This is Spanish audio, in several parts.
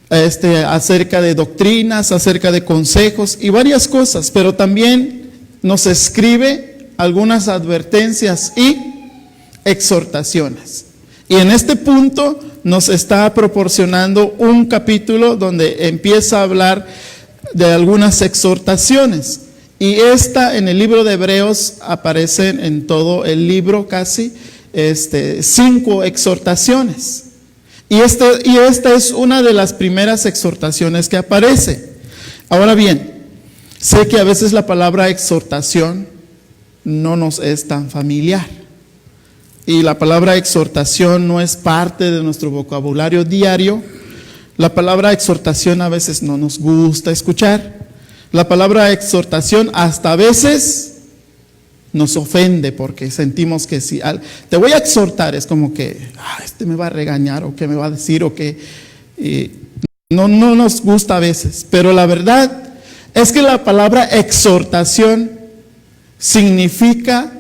acerca de doctrinas, acerca de consejos y varias cosas, pero también nos escribe algunas advertencias y exhortaciones. Y en este punto nos está proporcionando un capítulo donde empieza a hablar de algunas exhortaciones. Y en el libro de Hebreos aparecen en todo el libro casi 5 exhortaciones. Y esta es una de las primeras exhortaciones que aparece. Ahora bien, sé que a veces la palabra exhortación no nos es tan familiar. Y la palabra exhortación no es parte de nuestro vocabulario diario. La palabra exhortación a veces no nos gusta escuchar. La palabra exhortación hasta a veces nos ofende porque sentimos que si te voy a exhortar, es como que este me va a regañar o que me va a decir o que no nos gusta a veces. Pero la verdad es que la palabra exhortación significa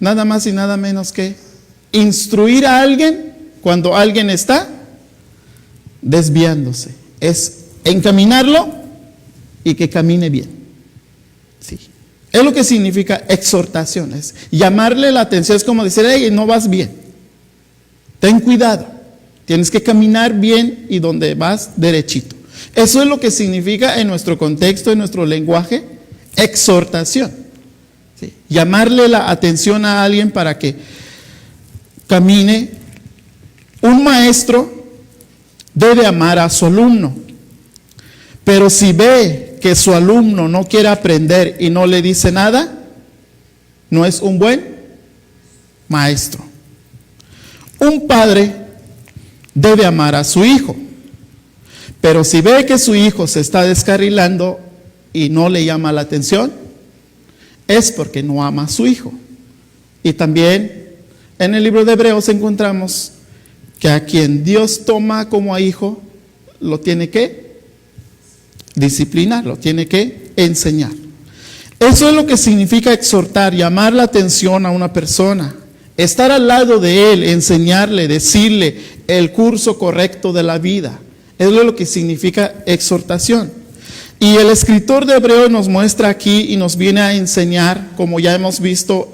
nada más y nada menos que instruir a alguien cuando alguien está desviándose. Es encaminarlo y que camine bien. Sí. Es lo que significa exhortación. Es llamarle la atención, es como decir, hey, no vas bien. Ten cuidado. Tienes que caminar bien y donde vas derechito. Eso es lo que significa en nuestro contexto, en nuestro lenguaje, exhortación. Sí. Llamarle la atención a alguien para que camine. Un maestro debe amar a su alumno, pero si ve que su alumno no quiere aprender y no le dice nada, no es un buen maestro. Un padre debe amar a su hijo, pero si ve que su hijo se está descarrilando y no le llama la atención, es porque no ama a su hijo. Y también en el libro de Hebreos encontramos que a quien Dios toma como a hijo, lo tiene que disciplinar, lo tiene que enseñar. Eso es lo que significa exhortar, llamar la atención a una persona, estar al lado de él, enseñarle, decirle el curso correcto de la vida. Eso es lo que significa exhortación. Y el escritor de Hebreos nos muestra aquí y nos viene a enseñar, como ya hemos visto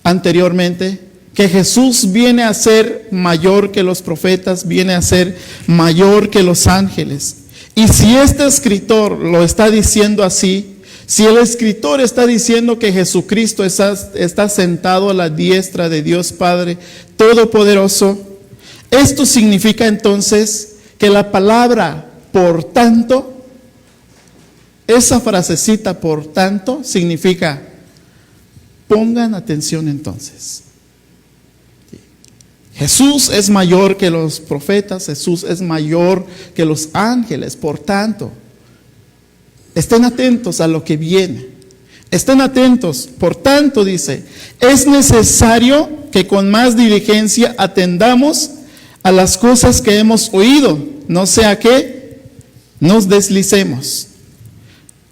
anteriormente, que Jesús viene a ser mayor que los profetas, viene a ser mayor que los ángeles. Y si este escritor lo está diciendo así, si el escritor está diciendo que Jesucristo está sentado a la diestra de Dios Padre Todopoderoso, esto significa entonces que la palabra por tanto, esa frasecita por tanto, significa pongan atención entonces. Jesús es mayor que los profetas, Jesús es mayor que los ángeles, por tanto, estén atentos a lo que viene, estén atentos, por tanto dice, es necesario que con más diligencia atendamos a las cosas que hemos oído, no sea que nos deslicemos.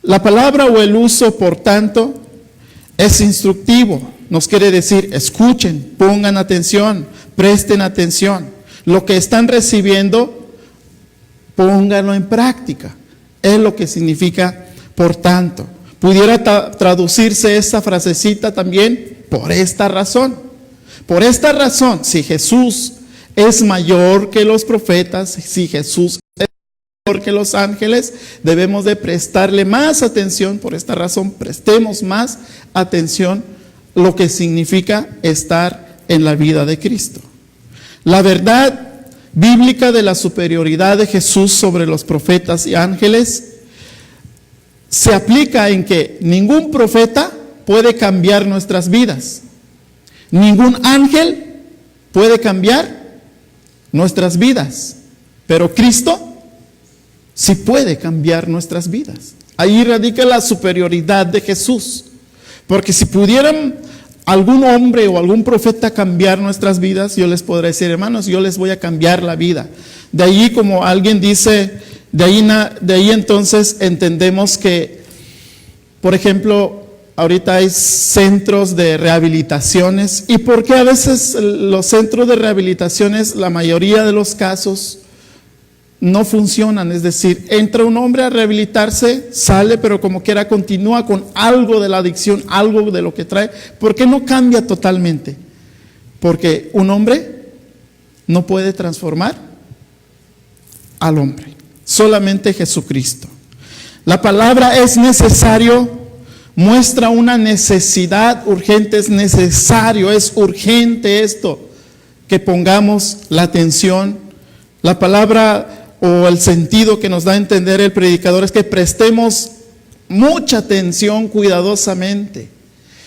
La palabra o el uso por tanto es instructivo, nos quiere decir, escuchen, pongan atención, presten atención. Lo que están recibiendo, pónganlo en práctica. Es lo que significa por tanto. Pudiera traducirse esta frasecita también por esta razón. Por esta razón, si Jesús es mayor que los profetas, si Jesús es mayor que los ángeles, debemos de prestarle más atención. Por esta razón, prestemos más atención lo que significa estar en la vida de Cristo. La verdad bíblica de la superioridad de Jesús sobre los profetas y ángeles se aplica en que ningún profeta puede cambiar nuestras vidas. Ningún ángel puede cambiar nuestras vidas. Pero Cristo sí puede cambiar nuestras vidas. Ahí radica la superioridad de Jesús. Porque si pudieran algún hombre o algún profeta cambiar nuestras vidas, yo les podré decir, hermanos, yo les voy a cambiar la vida. De ahí, como alguien dice, de ahí entonces entendemos que, por ejemplo, ahorita hay centros de rehabilitaciones. ¿Y por qué a veces los centros de rehabilitaciones, la mayoría de los casos, no funcionan. Es decir, entra un hombre a rehabilitarse, sale, pero como quiera continúa con algo de la adicción, algo de lo que trae. ¿Por qué no cambia totalmente? Porque un hombre no puede transformar al hombre, solamente Jesucristo. La palabra es necesario muestra una necesidad urgente, es necesario, es urgente esto, que pongamos la atención. La palabra o el sentido que nos da a entender el predicador es que prestemos mucha atención cuidadosamente,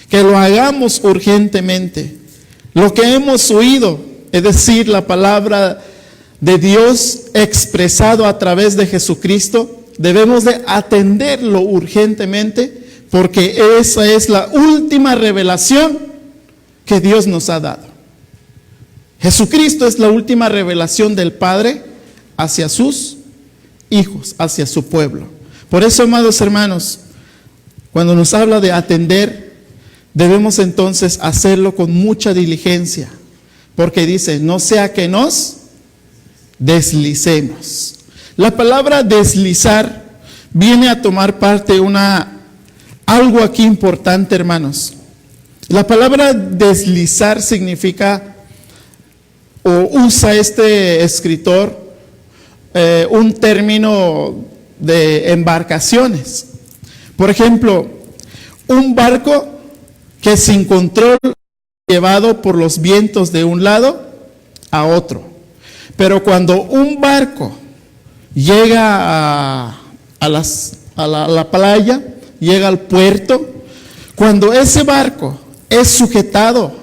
que lo hagamos urgentemente. Lo que hemos oído, es decir, la palabra de Dios expresado a través de Jesucristo, debemos de atenderlo urgentemente, porque esa es la última revelación que Dios nos ha dado. Jesucristo es la última revelación del Padre hacia sus hijos, hacia su pueblo. Por eso, amados hermanos, cuando nos habla de atender, debemos entonces hacerlo con mucha diligencia, porque dice, no sea que nos deslicemos. La palabra deslizar viene a tomar parte algo aquí importante, hermanos. La palabra deslizar significa, o usa este escritor, un término de embarcaciones. Por ejemplo, un barco que sin control llevado por los vientos de un lado a otro. Pero cuando un barco llega a la playa, llega al puerto, cuando ese barco es sujetado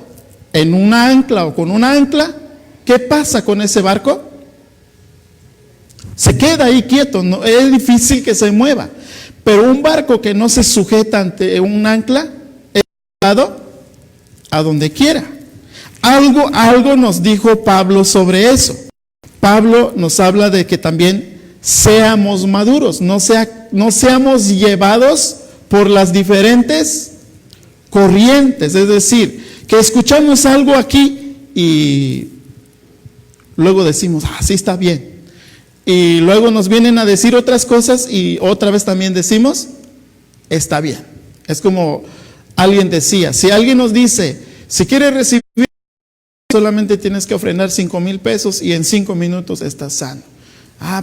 en un ancla o con un ancla, ¿qué pasa con ese barco? Se queda ahí quieto, no, es difícil que se mueva. Pero un barco que no se sujeta ante un ancla es llevado a donde quiera. Algo nos dijo Pablo sobre eso. Pablo nos habla de que también seamos maduros, no seamos llevados por las diferentes corrientes. Es decir, que escuchamos algo aquí y luego decimos, sí está bien. Y luego nos vienen a decir otras cosas y otra vez también decimos, está bien. Es como alguien decía, si alguien nos dice, si quieres recibir, solamente tienes que ofrendar 5,000 pesos y en 5 minutos estás sano.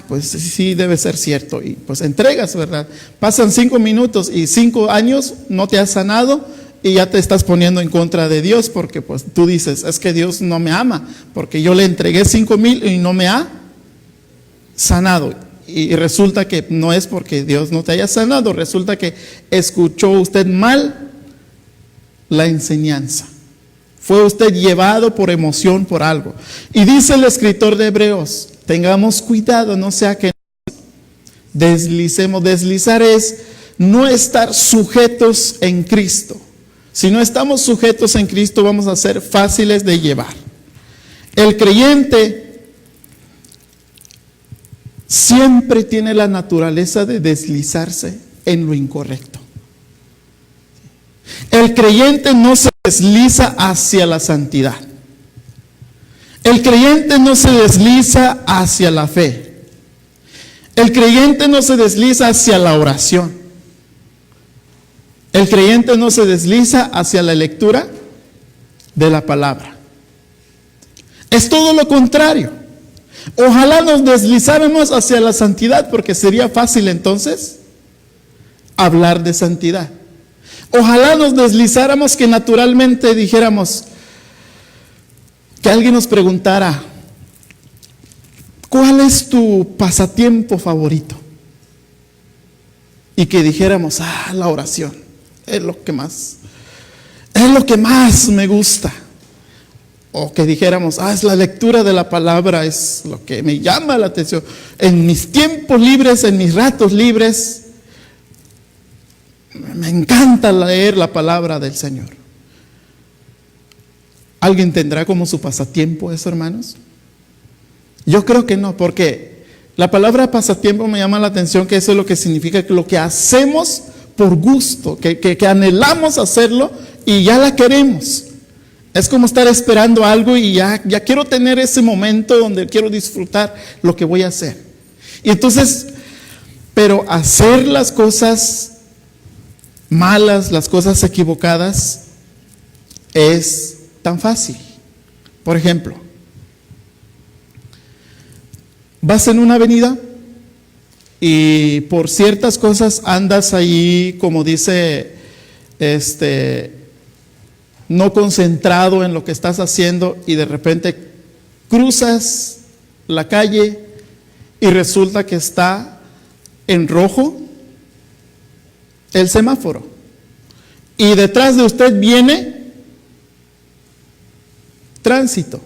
Pues sí, debe ser cierto. Y pues entregas, ¿verdad? Pasan 5 minutos y 5 años no te has sanado y ya te estás poniendo en contra de Dios, porque pues tú dices, es que Dios no me ama, porque yo le entregué 5,000 y no me ha sanado. Y resulta que no es porque Dios no te haya sanado, resulta que escuchó usted mal la enseñanza. Fue usted llevado por emoción por algo. Y dice el escritor de Hebreos, tengamos cuidado, no sea que deslicemos. Deslizar es no estar sujetos en Cristo. Si no estamos sujetos en Cristo, vamos a ser fáciles de llevar. El creyente siempre tiene la naturaleza de deslizarse en lo incorrecto. El creyente no se desliza hacia la santidad. El creyente no se desliza hacia la fe. El creyente no se desliza hacia la oración. El creyente no se desliza hacia la lectura de la palabra. Es todo lo contrario. Ojalá nos deslizáramos hacia la santidad, porque sería fácil entonces hablar de santidad. Ojalá nos deslizáramos que naturalmente dijéramos, que alguien nos preguntara, ¿cuál es tu pasatiempo favorito? Y que dijéramos, la oración es lo que más me gusta. O que dijéramos, es la lectura de la palabra, es lo que me llama la atención. En mis tiempos libres, en mis ratos libres, me encanta leer la palabra del Señor. ¿Alguien tendrá como su pasatiempo eso, hermanos? Yo creo que no, porque la palabra pasatiempo me llama la atención, que eso es lo que significa que lo que hacemos por gusto, que anhelamos hacerlo y ya la queremos. Es como estar esperando algo y ya quiero tener ese momento donde quiero disfrutar lo que voy a hacer. Y entonces, pero hacer las cosas malas, las cosas equivocadas, es tan fácil. Por ejemplo, vas en una avenida y por ciertas cosas andas ahí, como dice, no concentrado en lo que estás haciendo, y de repente cruzas la calle y resulta que está en rojo el semáforo, y detrás de usted viene tránsito,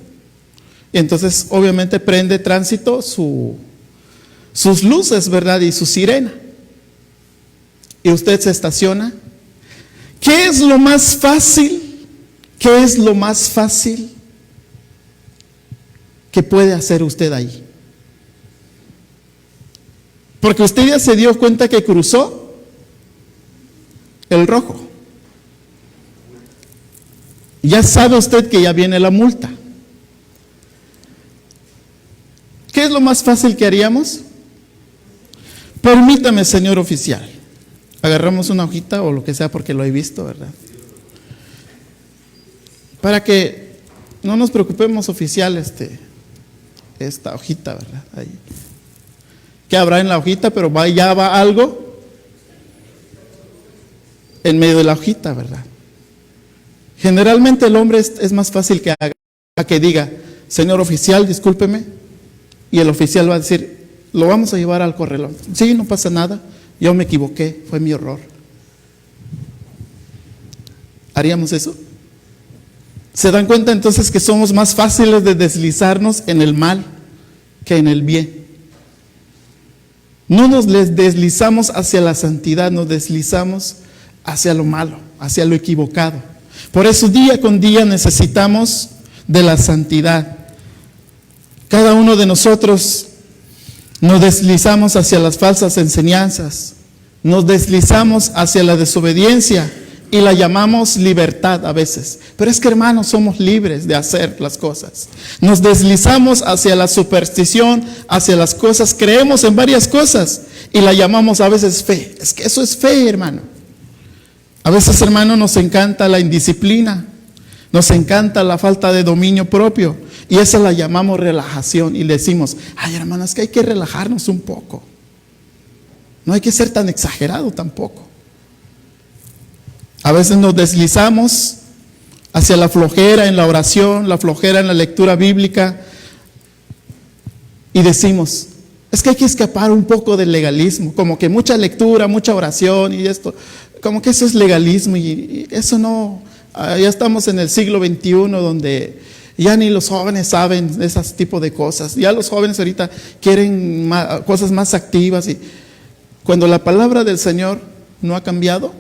y entonces obviamente prende tránsito sus luces, ¿verdad? Y su sirena, y usted se estaciona. ¿Qué es lo más fácil? ¿Qué es lo más fácil que puede hacer usted ahí? Porque usted ya se dio cuenta que cruzó el rojo. Ya sabe usted que ya viene la multa. ¿Qué es lo más fácil que haríamos? Permítame, señor oficial. Agarramos una hojita o lo que sea, porque lo he visto, ¿verdad? Para que no nos preocupemos, oficial, esta hojita, ¿verdad? Ahí. ¿Qué habrá en la hojita? Pero ya va algo en medio de la hojita, ¿verdad? Generalmente el hombre es más fácil que haga, que diga, señor oficial, discúlpeme, y el oficial va a decir, lo vamos a llevar al corralón. Sí, no pasa nada, yo me equivoqué, fue mi error. ¿Haríamos eso? ¿Se dan cuenta entonces que somos más fáciles de deslizarnos en el mal que en el bien? No nos deslizamos hacia la santidad, nos deslizamos hacia lo malo, hacia lo equivocado. Por eso día con día necesitamos de la santidad. Cada uno de nosotros nos deslizamos hacia las falsas enseñanzas, nos deslizamos hacia la desobediencia y la llamamos libertad a veces. Pero es que, hermanos, somos libres de hacer las cosas. Nos deslizamos hacia la superstición, hacia las cosas, creemos en varias cosas y la llamamos a veces fe. Es que eso es fe, hermano. A veces, hermano, nos encanta la indisciplina, nos encanta la falta de dominio propio, y esa la llamamos relajación, y le decimos, ay, hermano, es que hay que relajarnos un poco. No hay que ser tan exagerado tampoco. A veces nos deslizamos hacia la flojera en la oración, la flojera en la lectura bíblica, y decimos, es que hay que escapar un poco del legalismo, como que mucha lectura, mucha oración y esto, como que eso es legalismo, y eso no, ya estamos en el siglo XXI donde ya ni los jóvenes saben ese tipo de cosas. Ya los jóvenes ahorita quieren cosas más activas, y cuando la palabra del Señor no ha cambiado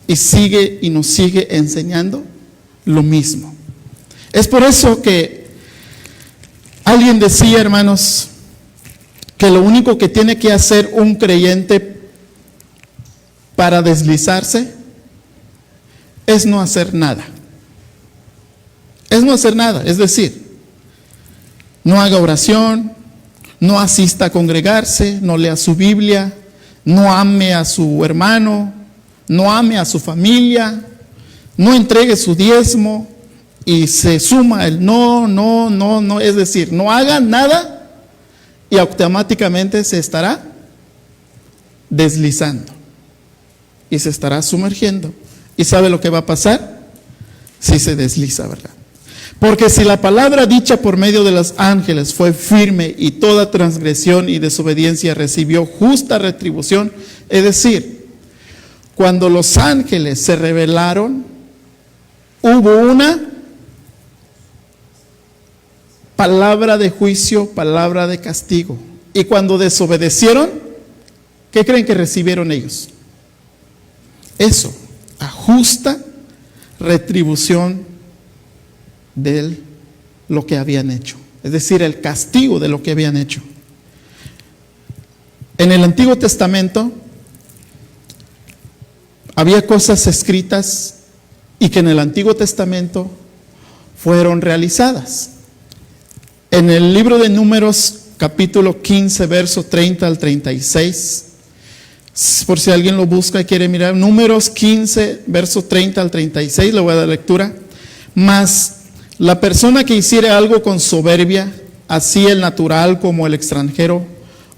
y sigue y nos sigue enseñando lo mismo. Es por eso que alguien decía, hermanos, que lo único que tiene que hacer un creyente para deslizarse es no hacer nada. Es no hacer nada, es decir, no haga oración, no asista a congregarse, no lea su Biblia, no ame a su hermano, no ame a su familia, no entregue su diezmo, y se suma el no, es decir, no haga nada y automáticamente se estará deslizando y se estará sumergiendo. ¿Y sabe lo que va a pasar? Si se desliza, ¿verdad? Porque si la palabra dicha por medio de los ángeles fue firme y toda transgresión y desobediencia recibió justa retribución, es decir, cuando los ángeles se rebelaron, hubo una palabra de juicio, palabra de castigo. Y cuando desobedecieron, ¿qué creen que recibieron ellos? Eso, a justa retribución de lo que habían hecho, es decir, el castigo de lo que habían hecho. En el Antiguo Testamento había cosas escritas y que en el Antiguo Testamento fueron realizadas. En el libro de Números capítulo 15, verso 30 al 36. Por si alguien lo busca y quiere mirar, Números 15, verso 30 al 36, le voy a dar lectura. Mas la persona que hiciere algo con soberbia, así el natural como el extranjero,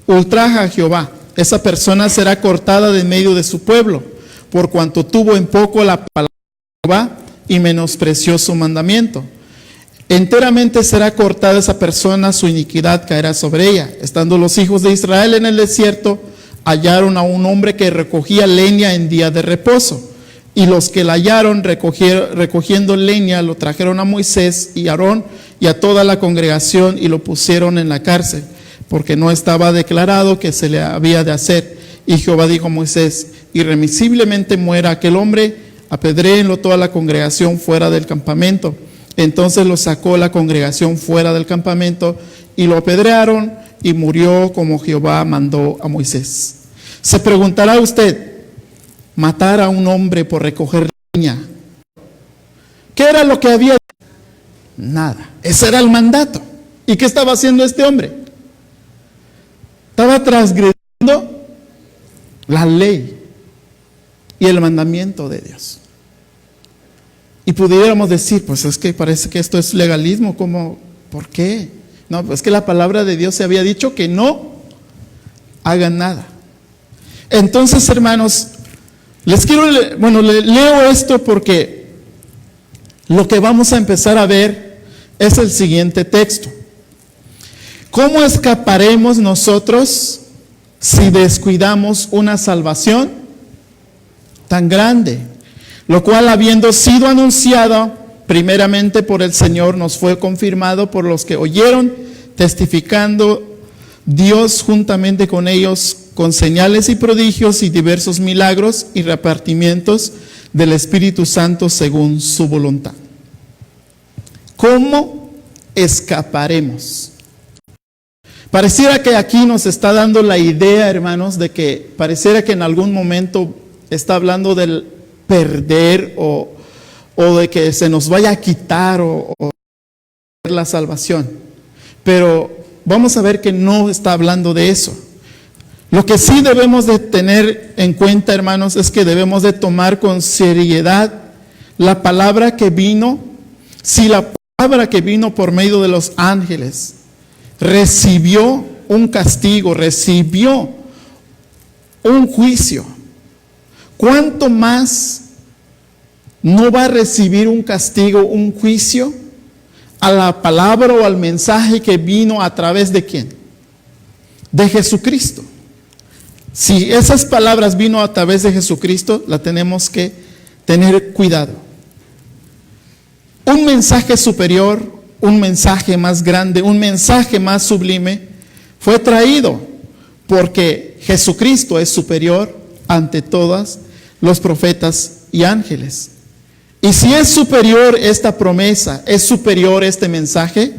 ultraja a Jehová. Esa persona será cortada de medio de su pueblo, por cuanto tuvo en poco la palabra de Jehová y menospreció su mandamiento. Enteramente será cortada esa persona, su iniquidad caerá sobre ella. Estando los hijos de Israel en el desierto, hallaron a un hombre que recogía leña en día de reposo. Y los que la hallaron recogiendo leña lo trajeron a Moisés y a Aarón y a toda la congregación y lo pusieron en la cárcel, porque no estaba declarado que se le había de hacer. Y Jehová dijo a Moisés: irremisiblemente muera aquel hombre, apedréenlo toda la congregación fuera del campamento. Entonces lo sacó la congregación fuera del campamento y lo apedrearon, y murió como Jehová mandó a Moisés. Se preguntará usted, matar a un hombre por recoger leña, ¿qué era lo que había? Nada, ese era el mandato. ¿Y qué estaba haciendo este hombre? Estaba transgrediendo la ley y el mandamiento de Dios. Y pudiéramos decir, pues es que parece que esto es legalismo, ¿cómo? ¿Por qué? No, pues es que la palabra de Dios se había dicho que no hagan nada. Entonces, hermanos, leo esto porque lo que vamos a empezar a ver es el siguiente texto. ¿Cómo escaparemos nosotros si descuidamos una salvación tan grande? Lo cual, habiendo sido anunciada primeramente por el Señor, nos fue confirmado por los que oyeron, testificando Dios juntamente con ellos, con señales y prodigios y diversos milagros y repartimientos del Espíritu Santo según su voluntad. ¿Cómo escaparemos? Pareciera que aquí nos está dando la idea, hermanos, de que pareciera que en algún momento está hablando del perder o de que se nos vaya a quitar o la salvación. Pero vamos a ver que no está hablando de eso. Lo que sí debemos de tener en cuenta, hermanos, es que debemos de tomar con seriedad la palabra que vino. Si la palabra que vino por medio de los ángeles recibió un castigo, recibió un juicio, ¿cuánto más no va a recibir un castigo, un juicio a la palabra o al mensaje que vino a través de quién? De Jesucristo. Si esas palabras vino a través de Jesucristo, la tenemos que tener cuidado. Un mensaje superior, un mensaje más grande, un mensaje más sublime fue traído porque Jesucristo es superior ante todos los profetas y ángeles. Y si es superior esta promesa, es superior este mensaje,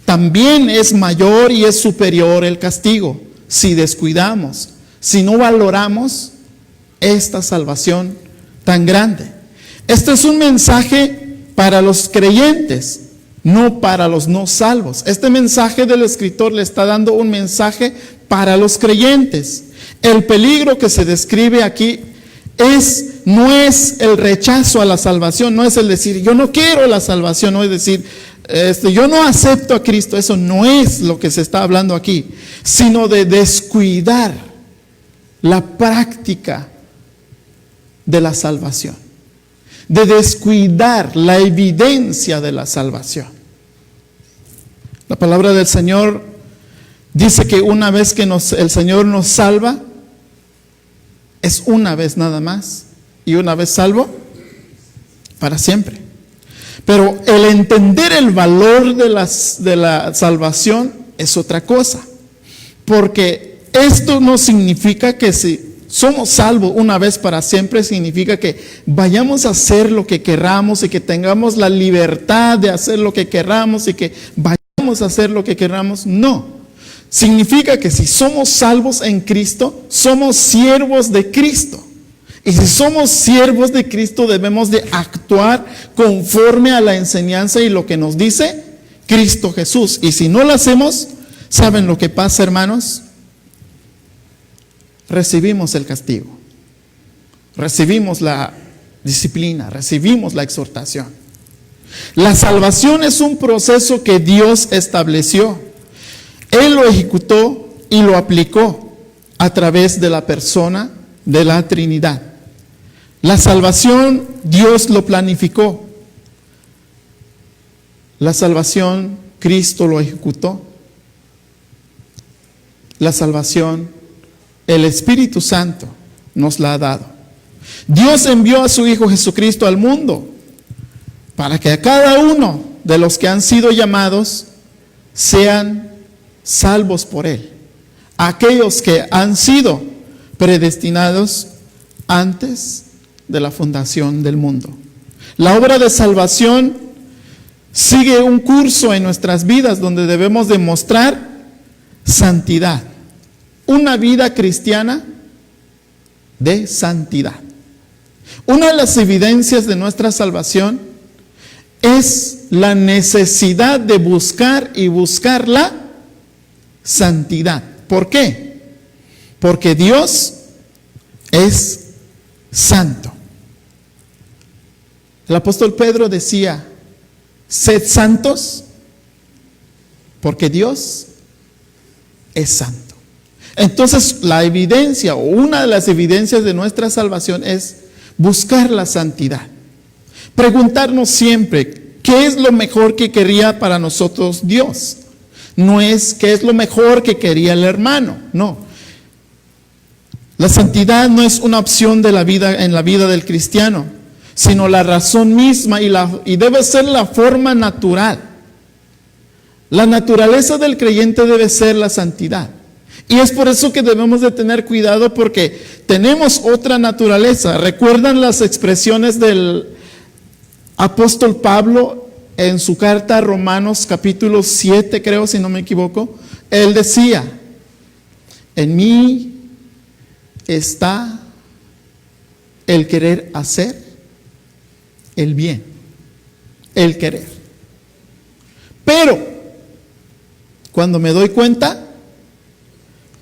también es mayor y es superior el castigo si descuidamos, si no valoramos esta salvación tan grande. Este es un mensaje para los creyentes, no para los no salvos. Este mensaje del escritor le está dando un mensaje para los creyentes. El peligro que se describe aquí no es el rechazo a la salvación, no es el decir yo no quiero la salvación, no es decir yo no acepto a Cristo. Eso no es lo que se está hablando aquí, sino de descuidar la práctica de la salvación, de descuidar la evidencia de la salvación. La palabra del Señor dice que una vez que el Señor nos salva, es una vez nada más, y una vez salvo, para siempre. Pero el entender el valor de la salvación es otra cosa, porque esto no significa que si somos salvos una vez para siempre, significa que vayamos a hacer lo que queramos y que tengamos la libertad de hacer lo que queramos y que vayamos a hacer lo que queramos. No. Significa que si somos salvos en Cristo, somos siervos de Cristo. Y si somos siervos de Cristo, debemos de actuar conforme a la enseñanza y lo que nos dice Cristo Jesús. Y si no lo hacemos, ¿Saben lo que pasa, hermanos? Recibimos el castigo, recibimos la disciplina, recibimos la exhortación. La salvación es un proceso que Dios estableció. Él lo ejecutó y lo aplicó a través de la persona de la Trinidad. La salvación Dios lo planificó. La salvación Cristo lo ejecutó. La salvación el Espíritu Santo nos la ha dado. Dios envió a su Hijo Jesucristo al mundo para que a cada uno de los que han sido llamados sean salvos por Él. Aquellos que han sido predestinados antes de la fundación del mundo. La obra de salvación sigue un curso en nuestras vidas donde debemos demostrar santidad. Una vida cristiana de santidad. Una de las evidencias de nuestra salvación es la necesidad de buscar y buscar la santidad. ¿Por qué? Porque Dios es santo. El apóstol Pedro decía, sed santos porque Dios es santo. Entonces la evidencia o una de las evidencias de nuestra salvación es buscar la santidad. Preguntarnos siempre, ¿qué es lo mejor que quería para nosotros Dios? No es qué es lo mejor que quería el hermano, no. La santidad no es una opción de la vida en la vida del cristiano, sino la razón misma y debe ser la forma natural. La naturaleza del creyente debe ser la santidad. Y es por eso que debemos de tener cuidado porque tenemos otra naturaleza. ¿Recuerdan las expresiones del apóstol Pablo en su carta a Romanos capítulo 7, creo, si no me equivoco? Él decía, en mí está el querer hacer el bien, el querer. Pero cuando me doy cuenta,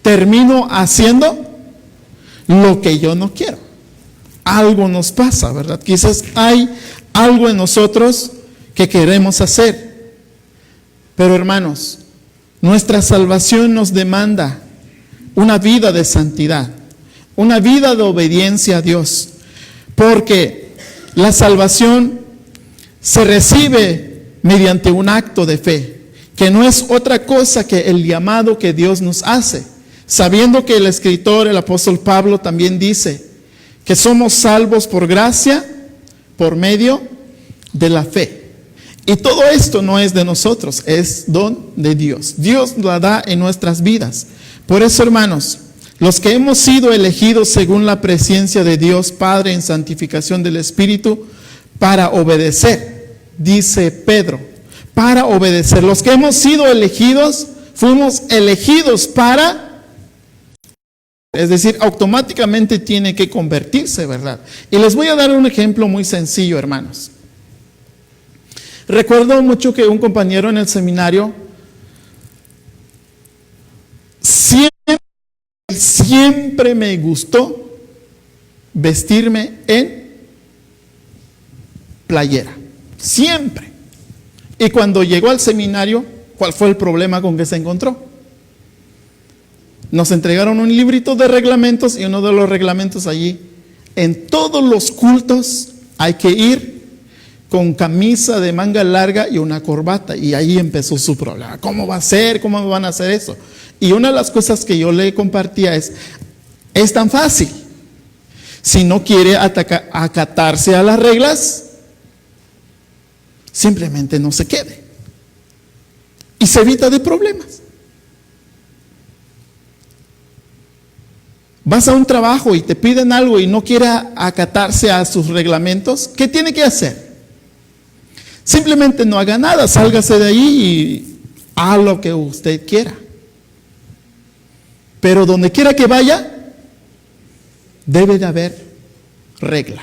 termino haciendo lo que yo no quiero. Algo nos pasa, ¿verdad? Quizás hay algo en nosotros que queremos hacer. Pero hermanos, nuestra salvación nos demanda una vida de santidad, una vida de obediencia a Dios, porque la salvación se recibe mediante un acto de fe, que no es otra cosa que el llamado que Dios nos hace. Sabiendo que el escritor, el apóstol Pablo, también dice que somos salvos por gracia, por medio de la fe. Y todo esto no es de nosotros, es don de Dios. Dios la da en nuestras vidas. Por eso, hermanos, los que hemos sido elegidos según la presencia de Dios Padre en santificación del Espíritu, para obedecer, dice Pedro, para obedecer. Los que hemos sido elegidos, fuimos elegidos para... Es decir, automáticamente tiene que convertirse, ¿verdad? Y les voy a dar un ejemplo muy sencillo, hermanos. Recuerdo mucho que un compañero en el seminario siempre me gustó vestirme en playera. Siempre. Y cuando llegó al seminario, ¿cuál fue el problema con que se encontró? Nos entregaron un librito de reglamentos y uno de los reglamentos allí, en todos los cultos hay que ir con camisa de manga larga y una corbata. Y ahí empezó su problema. ¿Cómo va a ser? ¿Cómo van a hacer eso? Y una de las cosas que yo le compartía es tan fácil. Si no quiere acatarse a las reglas, simplemente no se quede. Y se evita de problemas. Vas a un trabajo y te piden algo y no quiere acatarse a sus reglamentos, ¿qué tiene que hacer? Simplemente no haga nada, sálgase de ahí y haga lo que usted quiera. Pero donde quiera que vaya, debe de haber regla.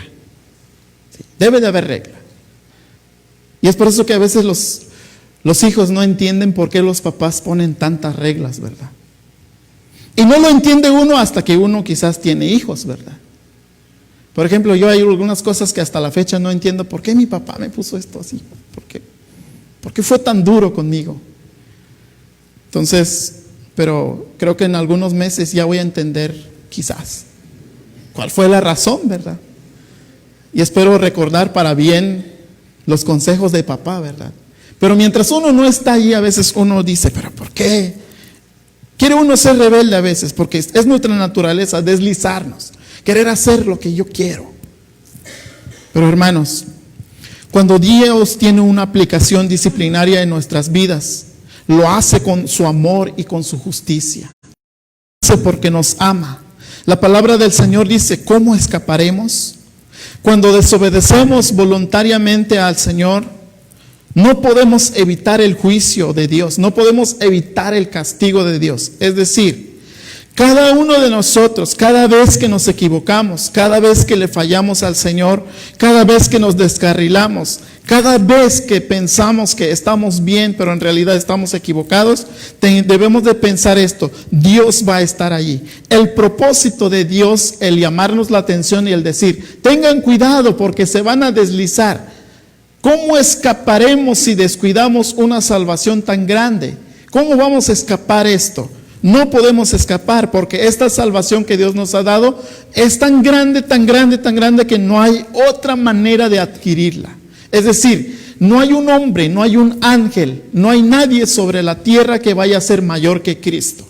Sí, debe de haber regla. Y es por eso que a veces Los hijos no entienden por qué los papás ponen tantas reglas, ¿verdad? Y no lo entiende uno hasta que uno quizás tiene hijos, ¿verdad? Por ejemplo, yo hay algunas cosas que hasta la fecha no entiendo. ¿Por qué mi papá me puso esto así? ¿Por qué fue tan duro conmigo? Entonces, pero creo que en algunos meses ya voy a entender quizás cuál fue la razón, ¿verdad? Y espero recordar para bien los consejos de papá, ¿verdad? Pero mientras uno no está ahí, a veces uno dice, ¿pero por qué? Quiere uno ser rebelde a veces, porque es nuestra naturaleza deslizarnos, querer hacer lo que yo quiero. Pero hermanos, cuando Dios tiene una aplicación disciplinaria en nuestras vidas, lo hace con su amor y con su justicia. Lo hace porque nos ama. La palabra del Señor dice, ¿cómo escaparemos? Cuando desobedecemos voluntariamente al Señor, no podemos evitar el juicio de Dios, no podemos evitar el castigo de Dios. Es decir, cada uno de nosotros, cada vez que nos equivocamos, cada vez que le fallamos al Señor, cada vez que nos descarrilamos, cada vez que pensamos que estamos bien, pero en realidad estamos equivocados, debemos de pensar esto: Dios va a estar allí. El propósito de Dios, el llamarnos la atención y el decir, tengan cuidado porque se van a deslizar. ¿Cómo escaparemos si descuidamos una salvación tan grande? ¿Cómo vamos a escapar esto? No podemos escapar porque esta salvación que Dios nos ha dado es tan grande, tan grande, tan grande que no hay otra manera de adquirirla. Es decir, no hay un hombre, no hay un ángel, no hay nadie sobre la tierra que vaya a ser mayor que Cristo.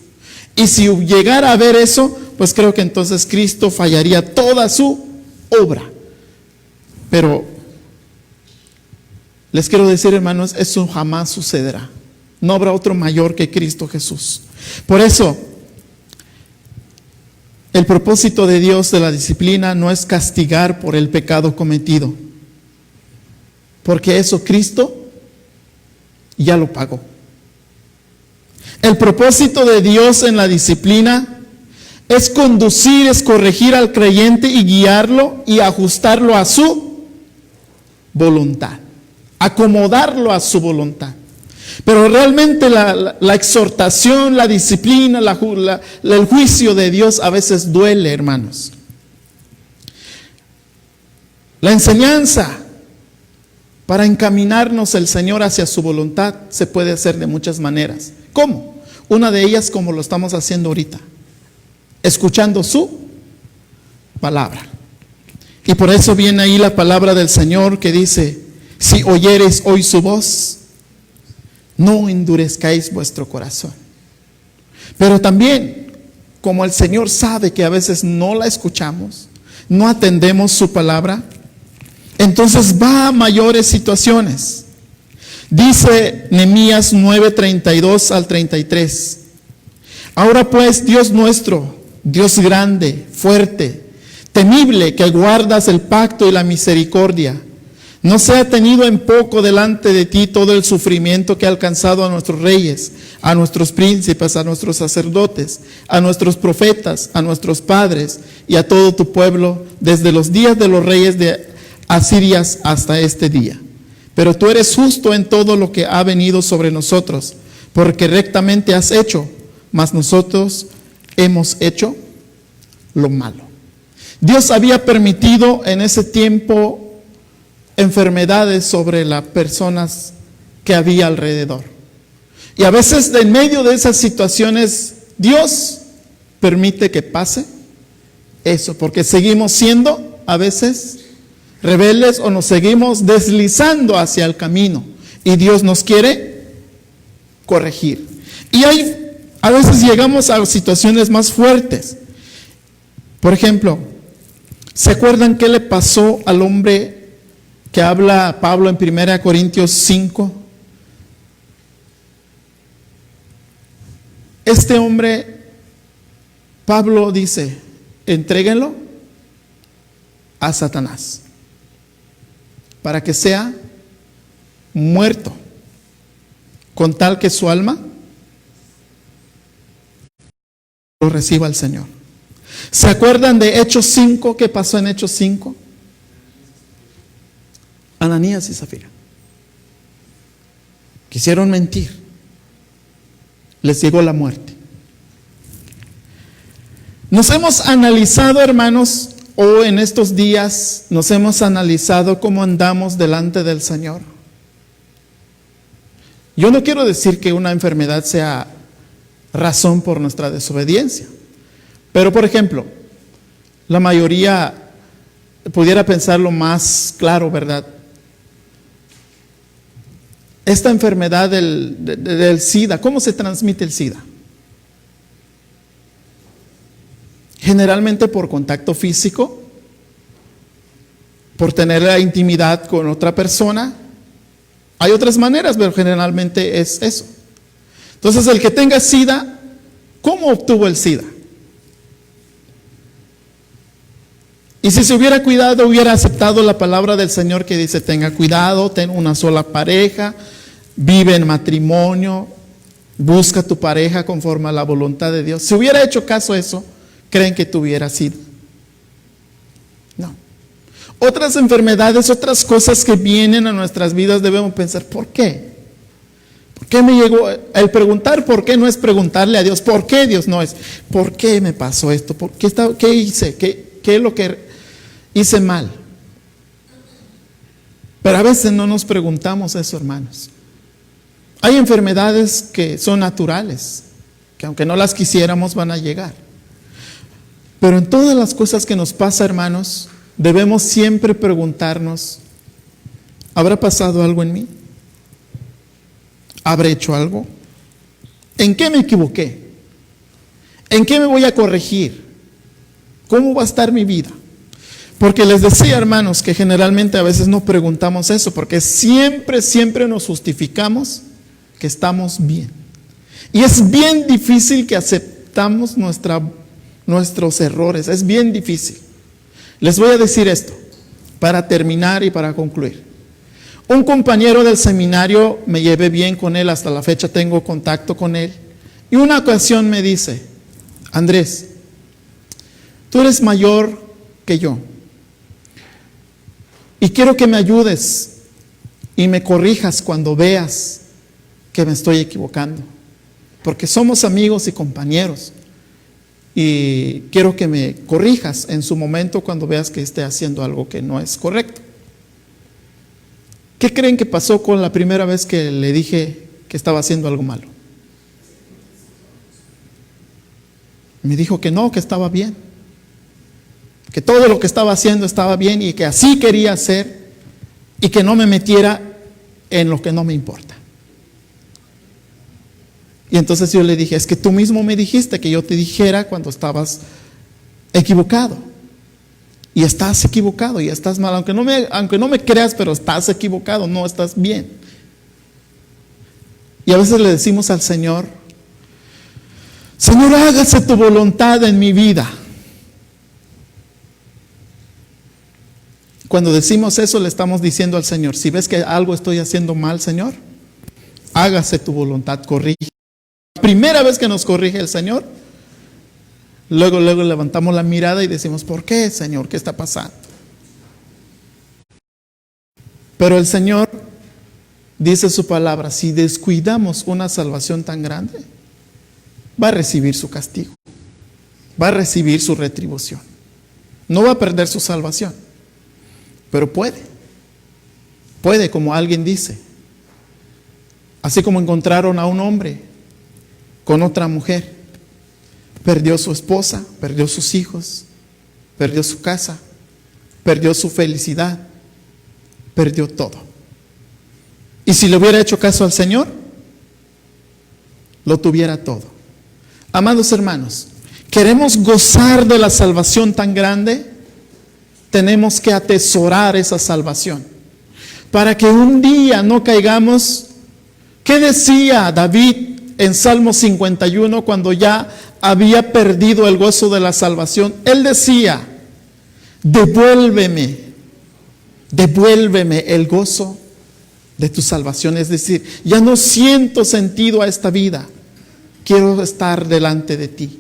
Y si llegara a ver eso, pues creo que entonces Cristo fallaría toda su obra. Pero les quiero decir, hermanos, eso jamás sucederá. No habrá otro mayor que Cristo Jesús. Por eso, el propósito de Dios de la disciplina no es castigar por el pecado cometido, porque eso Cristo ya lo pagó. El propósito de Dios en la disciplina es conducir, es corregir al creyente y guiarlo y ajustarlo a su voluntad, acomodarlo a su voluntad. Pero realmente la exhortación, la disciplina, el juicio de Dios a veces duele, hermanos. La enseñanza para encaminarnos el Señor hacia su voluntad se puede hacer de muchas maneras. ¿Cómo? Una de ellas, como lo estamos haciendo ahorita, escuchando su palabra. Y por eso viene ahí la palabra del Señor que dice: si oyereis hoy su voz, no endurezcáis vuestro corazón. Pero también, como el Señor sabe que a veces no la escuchamos, no atendemos su palabra, entonces va a mayores situaciones. Dice Nehemías 9:32 al 33. Ahora pues, Dios nuestro, Dios grande, fuerte, temible, que guardas el pacto y la misericordia, no sea tenido en poco delante de ti todo el sufrimiento que ha alcanzado a nuestros reyes, a nuestros príncipes, a nuestros sacerdotes, a nuestros profetas, a nuestros padres y a todo tu pueblo, desde los días de los reyes de Asiria hasta este día. Pero tú eres justo en todo lo que ha venido sobre nosotros, porque rectamente has hecho, mas nosotros hemos hecho lo malo. Dios había permitido en ese tiempo enfermedades sobre las personas que había alrededor. Y a veces en medio de esas situaciones Dios permite que pase eso, porque seguimos siendo a veces rebeldes o nos seguimos deslizando hacia el camino y Dios nos quiere corregir. Y a veces llegamos a situaciones más fuertes. Por ejemplo, ¿se acuerdan qué le pasó al hombre que habla Pablo en 1 Corintios 5? Este hombre, Pablo dice, entréguenlo a Satanás para que sea muerto, con tal que su alma lo reciba el Señor. ¿Se acuerdan de Hechos 5? ¿Qué pasó en Hechos 5? Ananías y Zafira. quisieron mentir, les llegó la muerte. Nos hemos analizado, hermanos, o en estos días nos hemos analizado cómo andamos delante del Señor. Yo no quiero decir que una enfermedad sea razón por nuestra desobediencia, pero por ejemplo, la mayoría pudiera pensarlo más claro, ¿verdad? Esta enfermedad del SIDA, ¿cómo se transmite el SIDA? Generalmente por contacto físico, por tener la intimidad con otra persona. Hay otras maneras, pero generalmente es eso. Entonces, el que tenga SIDA, ¿cómo obtuvo el SIDA? Y si se hubiera cuidado, hubiera aceptado la palabra del Señor que dice: tenga cuidado, ten una sola pareja, vive en matrimonio, busca tu pareja conforme a la voluntad de Dios. Si hubiera hecho caso a eso, ¿creen que tuviera SIDA? No. Otras enfermedades, otras cosas que vienen a nuestras vidas, debemos pensar: ¿por qué? ¿Por qué me llegó? El preguntar por qué no es preguntarle a Dios ¿por qué, Dios? No es ¿por qué me pasó esto? ¿Qué hice? ¿Qué es lo que hice mal? Pero a veces no nos preguntamos eso, hermanos. Hay enfermedades que son naturales, que aunque no las quisiéramos van a llegar. Pero en todas las cosas que nos pasa, hermanos, debemos siempre preguntarnos: ¿habrá pasado algo en mí? ¿Habré hecho algo? ¿En qué me equivoqué? ¿En qué me voy a corregir? ¿Cómo va a estar mi vida? Porque les decía, hermanos, que generalmente a veces no preguntamos eso, porque siempre nos justificamos que estamos bien. Y es bien difícil que aceptamos nuestros errores, es bien difícil. Les voy a decir esto, para terminar y para concluir. Un compañero del seminario, me llevé bien con él, hasta la fecha tengo contacto con él, y una ocasión me dice: Andrés, tú eres mayor que yo, y quiero que me ayudes y me corrijas cuando veas que me estoy equivocando, porque somos amigos y compañeros, y quiero que me corrijas en su momento cuando veas que esté haciendo algo que no es correcto. ¿Qué creen que pasó con la primera vez que le dije que estaba haciendo algo malo? Me dijo que no, que estaba bien, que todo lo que estaba haciendo estaba bien y que así quería hacer, y que no me metiera en lo que no me importa. Y entonces yo le dije: es que tú mismo me dijiste que yo te dijera cuando estabas equivocado. Y estás equivocado y estás mal. Aunque no me creas, pero estás equivocado, no estás bien. Y a veces le decimos al Señor: Señor, hágase tu voluntad en mi vida. Cuando decimos eso, le estamos diciendo al Señor: si ves que algo estoy haciendo mal, Señor, hágase tu voluntad, corrige. La primera vez que nos corrige el Señor, luego levantamos la mirada y decimos: ¿por qué, Señor? ¿Qué está pasando? Pero el Señor dice su palabra: si descuidamos una salvación tan grande, va a recibir su castigo, va a recibir su retribución. No va a perder su salvación, pero puede, como alguien dice, así como encontraron a un hombre con otra mujer, perdió su esposa, perdió sus hijos, perdió su casa, perdió su felicidad, perdió todo. Y si le hubiera hecho caso al Señor, lo tuviera todo. Amados hermanos, ¿queremos gozar de la salvación tan grande? Tenemos que atesorar esa salvación para que un día no caigamos. ¿Qué decía David en Salmo 51 cuando ya había perdido el gozo de la salvación? Él decía: devuélveme el gozo de tu salvación. Es decir, ya no siento sentido a esta vida, quiero estar delante de ti.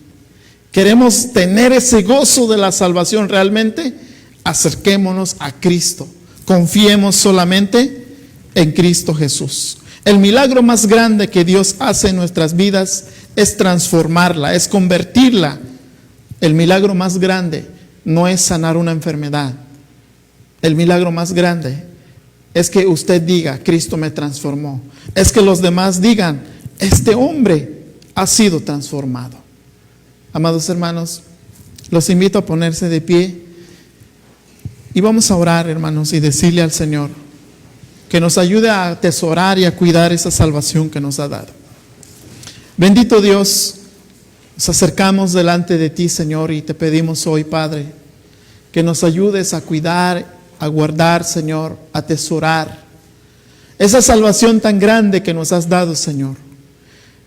Queremos tener ese gozo de la salvación realmente. Acerquémonos a Cristo, confiemos solamente en Cristo Jesús. El milagro más grande que Dios hace en nuestras vidas es transformarla, es convertirla. El milagro más grande no es sanar una enfermedad. El milagro más grande es que usted diga, Cristo me transformó. Es que los demás digan, este hombre ha sido transformado. Amados hermanos, los invito a ponerse de pie y vamos a orar, hermanos, y decirle al Señor que nos ayude a atesorar y a cuidar esa salvación que nos ha dado. Bendito Dios, nos acercamos delante de ti, Señor, y te pedimos hoy, Padre, que nos ayudes a cuidar, a guardar, Señor, a atesorar esa salvación tan grande que nos has dado, Señor.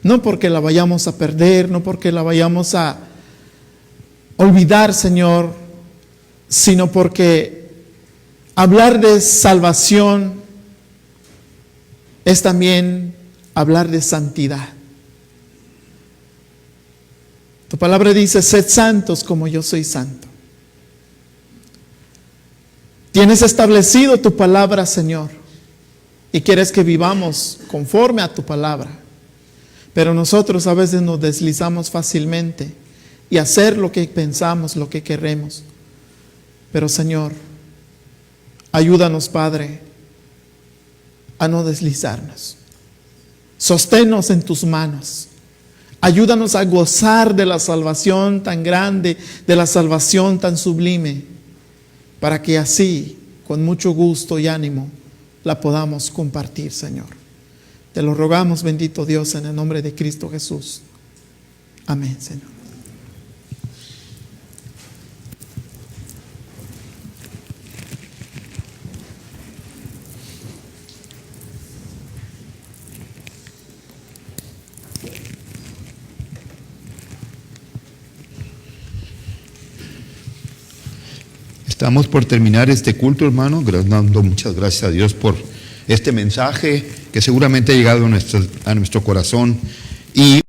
No porque la vayamos a perder, no porque la vayamos a olvidar, Señor, sino porque hablar de salvación es también hablar de santidad. Tu palabra dice, sed santos como yo soy santo. Tienes establecido tu palabra, Señor, y quieres que vivamos conforme a tu palabra. Pero nosotros a veces nos deslizamos fácilmente y hacer lo que pensamos, lo que queremos. Pero Señor, ayúdanos, Padre, a no deslizarnos. Sosténnos en tus manos. Ayúdanos a gozar de la salvación tan grande, de la salvación tan sublime, para que así, con mucho gusto y ánimo, la podamos compartir, Señor. Te lo rogamos, bendito Dios, en el nombre de Cristo Jesús. Amén, Señor. Estamos por terminar este culto, hermano, dando muchas gracias a Dios por este mensaje que seguramente ha llegado a nuestro corazón. Y